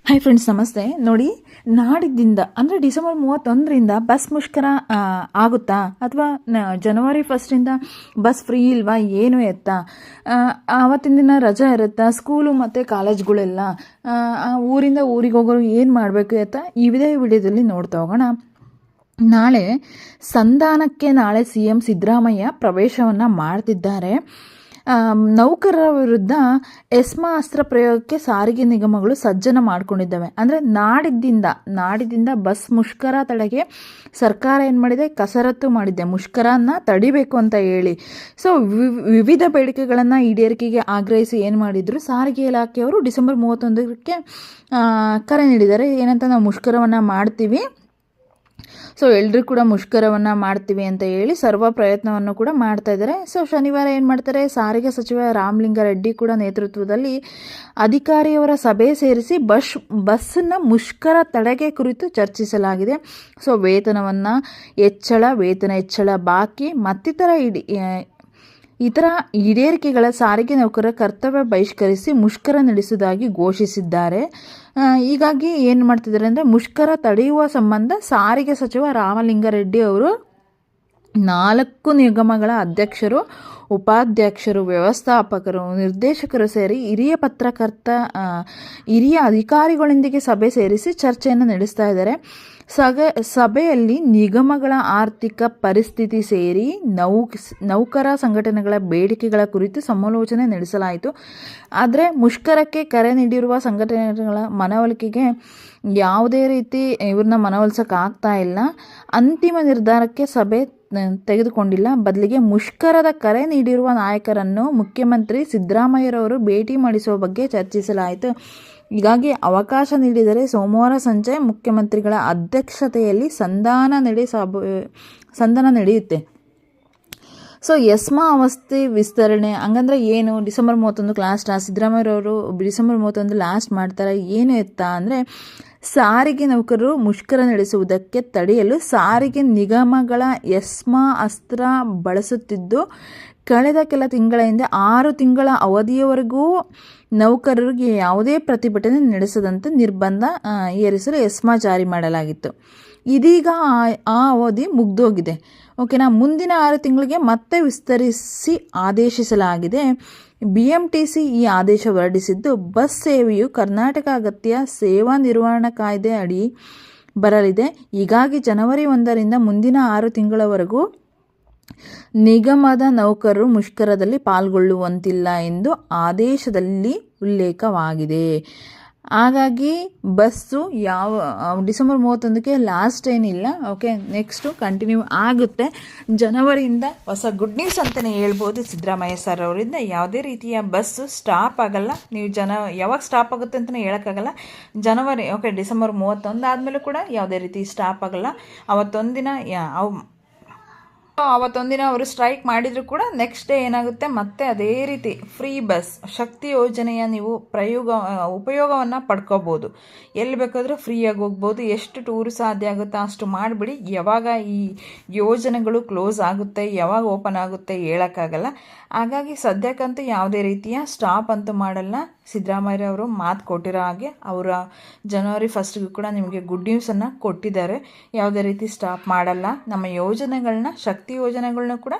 Hi friends, ನಮಸ್ತೆ. ನೋಡಿ, ನಾಡಿದ್ದಿಂದ ಅಂದರೆ ಡಿಸೆಂಬರ್ 31ರಿಂದ ಬಸ್ ಮುಷ್ಕರ ಆಗುತ್ತಾ, ಅಥವಾ ಜನವರಿ 1ರಿಂದ ಬಸ್ ಫ್ರೀ ಇಲ್ವಾ, ಏನು ಎತ್ತಾ, ಆವತ್ತಿನ ದಿನ ರಜೆ ಇರುತ್ತಾ, ಸ್ಕೂಲು ಮತ್ತು ಕಾಲೇಜ್ಗಳೆಲ್ಲ, ಊರಿಂದ ಊರಿಗೆ ಹೋಗೋರು ಏನು ಮಾಡಬೇಕು ಎತ್ತಾ, ಇದೇ ವಿಡಿಯೋದಲ್ಲಿ ನೋಡ್ತಾ ಹೋಗೋಣ. ನಾಳೆ ಸಂಧಾನಕ್ಕೆ ಸಿ ಎಂ ಸಿದ್ದರಾಮಯ್ಯ ಪ್ರವೇಶವನ್ನು ಮಾಡ್ತಿದ್ದಾರೆ. ನೌಕರರ ವಿರುದ್ಧ ಎಸ್ಮಾ ಅಸ್ತ್ರ ಪ್ರಯೋಗಕ್ಕೆ ಸಾರಿಗೆ ನಿಗಮಗಳು ಸಜ್ಜನ ಮಾಡಿಕೊಂಡಿದ್ದಾವೆ. ಅಂದರೆ ನಾಡಿದ್ದಿಂದ ಬಸ್ ಮುಷ್ಕರ ತಡೆಗೆ ಸರ್ಕಾರ ಏನು ಮಾಡಿದೆ, ಕಸರತ್ತು ಮಾಡಿದೆ, ಮುಷ್ಕರನ ತಡಿಬೇಕು ಅಂತ ಹೇಳಿ. ಸೊ ವಿವಿಧ ಬೇಡಿಕೆಗಳನ್ನು ಈಡೇರಿಕೆಗೆ ಆಗ್ರಹಿಸಿ ಏನು ಮಾಡಿದ್ರು, ಸಾರಿಗೆ ಇಲಾಖೆಯವರು ಡಿಸೆಂಬರ್ 31ಕ್ಕೆ ಕರೆ ನೀಡಿದ್ದಾರೆ. ಏನಂತ, ನಾವು ಮುಷ್ಕರವನ್ನು ಮಾಡ್ತೀವಿ, ಸೊ ಎಲ್ಲರೂ ಕೂಡ ಮುಷ್ಕರವನ್ನು ಮಾಡ್ತೀವಿ ಅಂತ ಹೇಳಿ ಸರ್ವ ಪ್ರಯತ್ನವನ್ನು ಕೂಡ ಮಾಡ್ತಾ ಇದ್ದಾರೆ. ಸೊ ಶನಿವಾರ ಏನು ಮಾಡ್ತಾರೆ, ಸಾರಿಗೆ ಸಚಿವ ರಾಮಲಿಂಗಾರೆಡ್ಡಿ ಕೂಡ ನೇತೃತ್ವದಲ್ಲಿ ಅಧಿಕಾರಿಯವರ ಸಭೆ ಸೇರಿಸಿ ಬಸ್ನ ಮುಷ್ಕರ ತಡೆಗೆ ಕುರಿತು ಚರ್ಚಿಸಲಾಗಿದೆ. ಸೊ ವೇತನ ಹೆಚ್ಚಳ ಬಾಕಿ ಮತ್ತಿತರ ಇತರ ಈಡೇರಿಕೆಗಳ ಸಾರಿಗೆ ನೌಕರರ ಕರ್ತವ್ಯ ಬಹಿಷ್ಕರಿಸಿ ಮುಷ್ಕರ ನಡೆಸುವುದಾಗಿ ಘೋಷಿಸಿದ್ದಾರೆ. ಹೀಗಾಗಿ ಏನು ಮಾಡ್ತಿದ್ದಾರೆ ಅಂದರೆ, ಮುಷ್ಕರ ತಡೆಯುವ ಸಂಬಂಧ ಸಾರಿಗೆ ಸಚಿವ ರಾಮಲಿಂಗಾರೆಡ್ಡಿ ಅವರು 4 ನಿಗಮಗಳ ಅಧ್ಯಕ್ಷರು, ಉಪಾಧ್ಯಕ್ಷರು, ವ್ಯವಸ್ಥಾಪಕರು, ನಿರ್ದೇಶಕರು ಸೇರಿ ಹಿರಿಯ ಅಧಿಕಾರಿಗಳೊಂದಿಗೆ ಸಭೆ ಸೇರಿಸಿ ಚರ್ಚೆಯನ್ನು ನಡೆಸ್ತಾ ಇದ್ದಾರೆ. ಸಭೆಯಲ್ಲಿ ನಿಗಮಗಳ ಆರ್ಥಿಕ ಪರಿಸ್ಥಿತಿ ಸೇರಿ ನೌಕರ ಸಂಘಟನೆಗಳ ಬೇಡಿಕೆಗಳ ಕುರಿತು ಸಮಾಲೋಚನೆ ನಡೆಸಲಾಯಿತು. ಆದರೆ ಮುಷ್ಕರಕ್ಕೆ ಕರೆ ನೀಡಿರುವ ಸಂಘಟನೆಗಳ ಮನವೊಲಿಕೆಗೆ ಯಾವುದೇ ರೀತಿ ಇವ್ರನ್ನ ಮನವೊಲಿಸೋಕ್ಕಾಗ್ತಾ ಇಲ್ಲ. ಅಂತಿಮ ನಿರ್ಧಾರಕ್ಕೆ ಸಭೆ ತೆಗೆದುಕೊಂಡಿಲ್ಲ. ಬದಲಿಗೆ ಮುಷ್ಕರದ ಕರೆ ನೀಡಿರುವ ನಾಯಕರನ್ನು ಮುಖ್ಯಮಂತ್ರಿ ಸಿದ್ದರಾಮಯ್ಯರವರು ಭೇಟಿ ಮಾಡಿಸುವ ಬಗ್ಗೆ ಚರ್ಚಿಸಲಾಯಿತು. ಹೀಗಾಗಿ ಅವಕಾಶ ನೀಡಿದರೆ ಸೋಮವಾರ ಸಂಜೆ ಮುಖ್ಯಮಂತ್ರಿಗಳ ಅಧ್ಯಕ್ಷತೆಯಲ್ಲಿ ಸಂಧಾನ ನಡೆಯುತ್ತೆ. ಸೊ ಎಸ್ಮಾ ಅವಸ್ಥೆ ವಿಸ್ತರಣೆ ಹಂಗಂದ್ರೆ ಏನು, ಡಿಸೆಂಬರ್ 31 ಲಾಸ್ಟ್, ಸಿದ್ದರಾಮಯ್ಯರವರು ಡಿಸೆಂಬರ್ 31 ಲಾಸ್ಟ್ ಮಾಡ್ತಾರೆ, ಏನು ಎತ್ತಾ ಅಂದರೆ, ಸಾರಿಗೆ ನೌಕರರು ಮುಷ್ಕರ ನಡೆಸುವುದಕ್ಕೆ ತಡೆಯಲು ಸಾರಿಗೆ ನಿಗಮಗಳ ಎಸ್ಮಾ ಅಸ್ತ್ರ ಬಳಸುತ್ತಿದ್ದು, ಕಳೆದ ಕೆಲ ತಿಂಗಳ ಹಿಂದೆ 6 ತಿಂಗಳ ಅವಧಿಯವರೆಗೂ ನೌಕರರಿಗೆ ಯಾವುದೇ ಪ್ರತಿಭಟನೆ ನಡೆಸದಂತೆ ನಿರ್ಬಂಧ ಏರಿಸಲು ಎಸ್ಮಾ ಜಾರಿ ಮಾಡಲಾಗಿತ್ತು. ಇದೀಗ ಆ ಅವಧಿ ಮುಗ್ದೋಗಿದೆ. ಓಕೆನಾ. ಮುಂದಿನ 6 ತಿಂಗಳಿಗೆ ಮತ್ತೆ ವಿಸ್ತರಿಸಿ ಆದೇಶಿಸಲಾಗಿದೆ. BMTC ಈ ಆದೇಶ ಹೊರಡಿಸಿದ್ದು, ಬಸ್ ಸೇವೆಯು ಕರ್ನಾಟಕ ಅಗತ್ಯ ಸೇವಾ ನಿರ್ವಹಣಾ ಕಾಯ್ದೆ ಅಡಿ ಬರಲಿದೆ. ಹೀಗಾಗಿ ಜನವರಿ 1ರಿಂದ ಮುಂದಿನ 6 ತಿಂಗಳವರೆಗೂ ನಿಗಮದ ನೌಕರರು ಮುಷ್ಕರದಲ್ಲಿ ಪಾಲ್ಗೊಳ್ಳುವಂತಿಲ್ಲ ಎಂದು ಆದೇಶದಲ್ಲಿ ಉಲ್ಲೇಖವಾಗಿದೆ. ಹಾಗಾಗಿ ಬಸ್ಸು ಡಿಸೆಂಬರ್ 31ಕ್ಕೆ ಲಾಸ್ಟ್ ಏನಿಲ್ಲ. ಓಕೆ, ನೆಕ್ಸ್ಟು ಕಂಟಿನ್ಯೂ ಆಗುತ್ತೆ. ಜನವರಿಯಿಂದ ಹೊಸ ಗುಡ್ ನ್ಯೂಸ್ ಅಂತಲೇ ಹೇಳ್ಬೋದು. ಸಿದ್ದರಾಮಯ್ಯ ಸರ್ ಅವರಿಂದ ಯಾವುದೇ ರೀತಿಯ ಬಸ್ಸು ಸ್ಟಾಪ್ ಆಗಲ್ಲ. ನೀವು ಯಾವಾಗ ಸ್ಟಾಪ್ ಆಗುತ್ತೆ ಅಂತಲೇ ಹೇಳೋಕ್ಕಾಗಲ್ಲ. ಜನವರಿ ಡಿಸೆಂಬರ್ 31 ಆದಮೇಲೆ ಕೂಡ ಯಾವುದೇ ರೀತಿ ಸ್ಟಾಪ್ ಆಗಲ್ಲ. ಅವತ್ತೊಂದಿನ ಅವರು ಸ್ಟ್ರೈಕ್ ಮಾಡಿದರೂ ಕೂಡ ನೆಕ್ಸ್ಟ್ ಡೇ ಏನಾಗುತ್ತೆ, ಮತ್ತೆ ಅದೇ ರೀತಿ ಫ್ರೀ ಬಸ್ ಶಕ್ತಿ ಯೋಜನೆಯ ನೀವು ಉಪಯೋಗವನ್ನು ಪಡ್ಕೋಬೋದು. ಎಲ್ಲಿ ಬೇಕಾದರೂ ಫ್ರೀಯಾಗಿ ಹೋಗ್ಬೋದು. ಎಷ್ಟು ಟೂರು ಸಾಧ್ಯ ಆಗುತ್ತೋ ಅಷ್ಟು ಮಾಡಿಬಿಡಿ. ಯಾವಾಗ ಈ ಯೋಜನೆಗಳು ಕ್ಲೋಸ್ ಆಗುತ್ತೆ, ಯಾವಾಗ ಓಪನ್ ಆಗುತ್ತೆ ಹೇಳೋಕ್ಕಾಗಲ್ಲ. ಹಾಗಾಗಿ ಸದ್ಯಕ್ಕಂತೂ ಯಾವುದೇ ರೀತಿಯ ಸ್ಟಾಪ್ ಅಂತೂ ಮಾಡಲ್ಲ. ಸಿದ್ದರಾಮಯ್ಯರವರು ಮಾತು ಕೊಟ್ಟಿರೋ ಹಾಗೆ ಅವರ ಜನವರಿ 1ಗೂ ಕೂಡ ನಿಮಗೆ ಗುಡ್ ನ್ಯೂಸನ್ನು ಕೊಟ್ಟಿದ್ದಾರೆ. ಯಾವುದೇ ರೀತಿ ಸ್ಟಾಪ್ ಮಾಡಲ್ಲ. ನಮ್ಮ ಯೋಜನೆಗಳನ್ನ, ಶಕ್ತಿ ಯೋಜನೆಗಳನ್ನ ಕೂಡ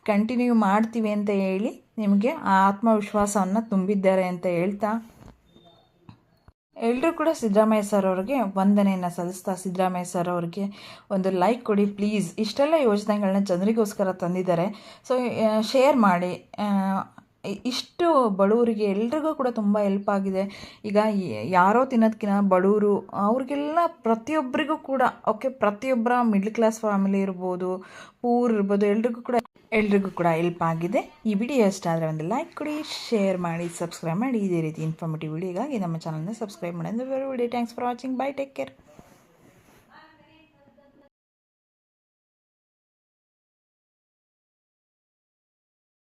ಕಂಟಿನ್ಯೂ ಮಾಡ್ತೀವಿ ಅಂತ ಹೇಳಿ ನಿಮಗೆ ಆ ಆತ್ಮವಿಶ್ವಾಸವನ್ನು ತುಂಬಿದ್ದಾರೆ ಅಂತ ಹೇಳ್ತಾ, ಎಲ್ಲರೂ ಕೂಡ ಸಿದ್ದರಾಮಯ್ಯ ಸರ್ ಅವ್ರಿಗೆ ವಂದನೆಯನ್ನು ಸಲ್ಲಿಸ್ತಾ, ಸಿದ್ದರಾಮಯ್ಯ ಸರ್ ಅವ್ರಿಗೆ ಒಂದು ಲೈಕ್ ಕೊಡಿ ಪ್ಲೀಸ್. ಇಷ್ಟೆಲ್ಲ ಯೋಜನೆಗಳನ್ನ ಜನರಿಗೋಸ್ಕರ ತಂದಿದ್ದಾರೆ. ಸೊ ಶೇರ್ ಮಾಡಿ. ಇಷ್ಟು ಬಡವರಿಗೆ ಎಲ್ರಿಗೂ ಕೂಡ ತುಂಬ ಹೆಲ್ಪ್ ಆಗಿದೆ. ಈಗ ಯಾರೋ ತಿನ್ನೋದಕ್ಕಿಂತ ಬಡವರು ಅವ್ರಿಗೆಲ್ಲ ಪ್ರತಿಯೊಬ್ಬರಿಗೂ ಕೂಡ ಪ್ರತಿಯೊಬ್ಬರ ಮಿಡ್ಲ್ ಕ್ಲಾಸ್ ಫ್ಯಾಮಿಲಿ ಇರ್ಬೋದು, ಪೂರ್ ಇರ್ಬೋದು, ಎಲ್ರಿಗೂ ಕೂಡ ಹೆಲ್ಪ್ ಆಗಿದೆ. ಈ ವಿಡಿಯೋ ಇಷ್ಟ ಆದರೆ ಒಂದು ಲೈಕ್ ಕೊಡಿ, ಶೇರ್ ಮಾಡಿ, ಸಬ್ಸ್ಕ್ರೈಬ್ ಮಾಡಿ. ಇದೇ ರೀತಿ ಇನ್ಫಾರ್ಮೇಟಿವ್ ವಿಡಿಯೋಗಾಗಿ ನಮ್ಮ ಚಾನಲ್ನ ಸಬ್ಸ್ಕ್ರೈಬ್ ಮಾಡಿ. Video thanks for watching. By, take care.